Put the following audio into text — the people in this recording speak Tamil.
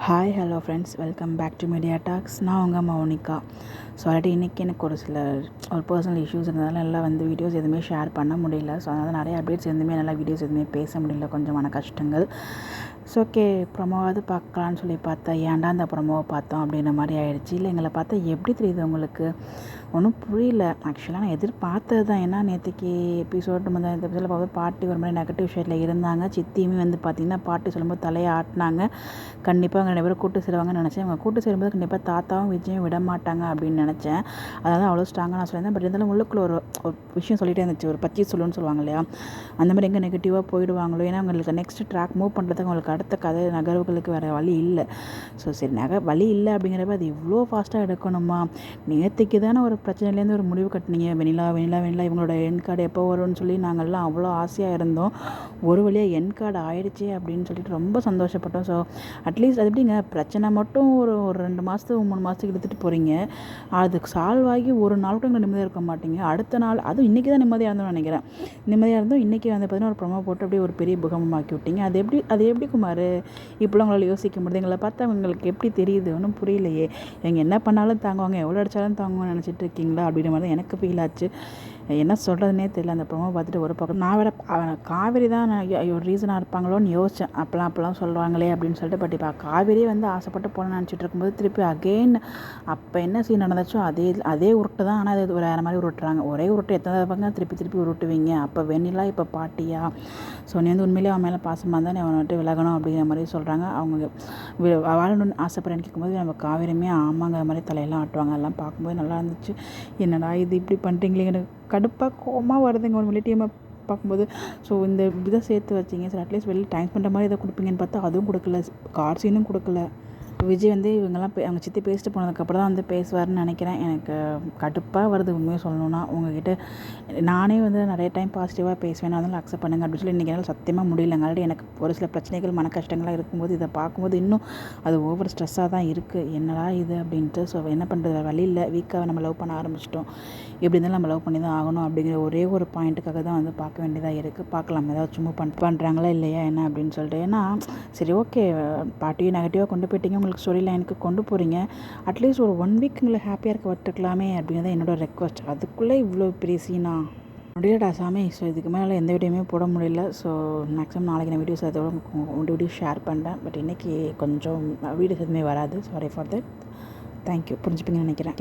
Hi hello friends, welcome back to media talks. நான் உங்கள் மௌனிகா. ஸோ ஆல்ரெடி இன்றைக்கி எனக்கு ஒரு பர்சனல் இஷ்யூஸ் இருந்ததால் நல்லா வீடியோஸ் எதுவுமே ஷேர் பண்ண முடியல. ஸோ அதனால் நிறைய அப்டேட்ஸ் எதுவுமே நல்லா வீடியோஸ் எதுவுமே பேச முடியல, கொஞ்சமான கஷ்டங்கள். ஸோ ஓகே, ப்ரொமோவாவது பார்க்கலான்னு சொல்லி பார்த்தா ஏன்டா அந்த ப்ரொமோவை பார்த்தோம் அப்படின்ற மாதிரி ஆயிடுச்சு. இல்லை எங்களை பார்த்தா எப்படி தெரியுது உங்களுக்கு? ஒன்றும் புரியல. ஆக்சுவலாக நான் எதிர்பார்த்தது தான். ஏன்னா நேற்றுக்கு எபிசோட் இந்த எபிசோடில் பார்க்கும்போது பாட்டி ஒரு மாதிரி நெகட்டிவ் ஷேட்டில் இருந்தாங்க. சித்தியுமே பார்த்திங்கன்னா பாட்டி சொல்லும்போது தலையை ஆட்டினாங்க. கண்டிப்பாக அவங்க 2 பேரும் கூட்டு சேருவாங்கன்னு நினச்சேன். அவங்க கூட்டு சேரும்போது கண்டிப்பாக தாத்தாவும் விஜயும் விட மாட்டாங்க அப்படின்னு நினச்சேன். அதாவது அவ்வளோ ஸ்ட்ராங்காக நான் சொல்லியிருந்தேன். பட் இருந்தாலும் உள்ளுக்குள்ள ஒரு விஷயம் சொல்லிகிட்டே இருந்துச்சு. ஒரு பச்சி சொல்லுன்னு சொல்லுவாங்க இல்லையா, அந்த மாதிரி எங்கே நெகட்டிவாக போயிடுவாங்களோ. ஏன்னா அவங்களுக்கு நெக்ஸ்ட் ட்ராக் மூவ் பண்ணுறதுக்கு அவங்களுக்கு அடுத்த கதை நகர்வுகளுக்கு வேறு வழி இல்லை. ஸோ சரி, வழி இல்லை அப்படிங்கிறப்ப அது இவ்வளோ ஃபாஸ்ட்டாக எடுக்கணுமா? நேற்றுக்கு தானே ஒரு பிரச்சனையிலேருந்து ஒரு முடிவு கட்டினீங்க. வெண்ணிலா இவங்களோட என் கார்டு எப்போ வரும்னு சொல்லி நாங்கள்லாம் அவ்வளோ ஆசையாக இருந்தோம். ஒரு வழியாக என் கார்டு ஆயிடுச்சு அப்படின்னு சொல்லிட்டு ரொம்ப சந்தோஷப்பட்டோம். ஸோ அட்லீஸ்ட் அது எப்படிங்க, பிரச்சனை மட்டும் ஒரு 2 மாதத்துக்கு 3 மாதத்துக்கு எடுத்துகிட்டு போகிறீங்க. அதுக்கு சால்வ் ஆகி ஒரு நாள் கூட நிம்மதியாக இருக்க மாட்டீங்க. அடுத்த நாள், அதுவும் இன்றைக்கி தான் நிம்மதியாக இருந்தோம்னு நினைக்கிறேன். நிம்மதியாக இருந்தோம். இன்றைக்கி பார்த்தீங்கன்னா ஒரு ப்ரொமோ போட்டு அப்படியே ஒரு பெரிய புகமாக்கி விட்டீங்க. அது எப்படி குமார் இப்போலாம் உங்களால் யோசிக்க முடியுது? எங்களை பார்த்தா அவங்களுக்கு எப்படி தெரியுது? ஒன்றும் புரியலையே. இவங்க என்ன பண்ணாலும் தாங்குவாங்க, எவ்வளோ அடித்தாலும் தாங்குவாங்கன்னு நினச்சிட்டு இருக்கீங்களா அப்படின்ற மாதிரி தான் எனக்கு ஃபீல் ஆச்சு. என்ன சொல்கிறதுனே தெரியல. அந்த ப்ரொமோ பார்த்துட்டு ஒரு பக்கம் நான் வேறு காவேரி தான் ஒரு ரீசனாக இருப்பாங்களோன்னு யோசித்தேன். அப்போலாம் சொல்லுவாங்களே அப்படின்னு சொல்லிட்டு. பட் இப்போ காவேரியே ஆசைப்பட்டு போகணும்னு நினச்சிட்டு இருக்கும்போது திருப்பி அகெயின் அப்போ என்ன சீன் நடந்துச்சோ அதே உருட்டு தான். ஆனால் அது வேறு மாதிரி உருட்டுறாங்க. ஒரே உருட்டு எத்தனை பக்கம் திருப்பி உருட்டுவீங்க. அப்போ வெண்ணிலா இப்போ பாட்டியா? ஸோ நீ உண்மையிலே அவன் மேலே பாசமாக தான் அவனை விட்டு விலகணும் அப்படிங்கிற மாதிரி சொல்கிறாங்க. அவங்க வாழணும்னு ஆசைப்படுறேன்னு கேட்கும்போது நம்ம காவேரியுமே ஆமாங்கிற மாதிரி தலையெல்லாம் ஆட்டுவாங்க. அதெல்லாம் பார்க்கும்போது நல்லா இருந்துச்சு. என்னடா இது இப்படி பண்ணுறீங்களே, எனக்கு கடுப்பாக கோவமாக வருதுங்க ஒரு டீமை பார்க்கும்போது. ஸோ இந்த இதை சேர்த்து வச்சிங்க. சரி அட்லீஸ்ட் வெளியில் டைம் ஸ்பெண்ட் மாதிரி இதை கொடுப்பீங்கன்னு பார்த்தா அதுவும் கொடுக்கல, கார் சீனும் கொடுக்கல. விஜய் இவங்கெல்லாம் அவங்க சித்தி பேசிட்டு போனதுக்கப்புறம் தான் பேசுவார்னு நினைக்கிறேன். எனக்கு கடுப்பாக வருது உண்மையாக சொல்லணுன்னா. உங்ககிட்ட நானே நிறைய டைம் பாசிட்டிவாக பேசுவேன், அதனால் அக்செப்ட் பண்ணுங்க அப்படின்னு சொல்லி இன்றைக்கி என்னால் சத்தியமாக முடியலங்க. ஆல்ரெடி எனக்கு ஒரு சில பிரச்சனைகள் மன கஷ்டங்களாக இருக்கும்போது இதை பார்க்கும்போது இன்னும் அது ஓவர் ஸ்ட்ரெஸ்ஸாக தான் இருக்குது. என்னடா இது அப்படின்ட்டு. ஸோ என்ன பண்ணுறது, வழி இல்லை. வீக்காக நம்ம லவ் பண்ண ஆரம்பிச்சிட்டோம். எப்படி இருந்தாலும் நம்ம லவ் பண்ணி தான் ஆகணும் அப்படிங்கிற ஒரே ஒரு பாயிண்ட்டுக்காக தான் பார்க்க வேண்டியதாக இருக்குது. பார்க்கலாம் ஏதாச்சும் மூவ் பண்ணுறாங்களா இல்லையா என்ன அப்படின்னு சொல்லிட்டு. ஏன்னா சரி ஓகே, பாட்டியை நெகட்டிவாக கொண்டு போயிட்டீங்க, உங்களுக்கு ஸ்டோரி லைனுக்கு கொண்டு போகிறீங்க. அட்லீஸ்ட் ஒரு 1 வீக் உங்களை ஹாப்பியாக இருக்க விட்டுருக்கலாமே அப்படிங்கிறது என்னோடய ரெக்வஸ்ட். அதுக்குள்ளே இவ்வளோ பெரிய சீனா முடியலடா சாமி. ஸோ இதுக்கு மேலே எந்த வீடியோமே போட முடியல. ஸோ மேக்ஸிமம் நாளைக்கு நான் வீடியோஸ் அதோட வீடியோ ஷேர் பண்ணுறேன். பட் இன்றைக்கி கொஞ்சம் வீடியோஸ் எதுவுமே வராது. Sorry for that. தேங்க்யூ, புரிஞ்சுப்பீங்கன்னு நினைக்கிறேன்.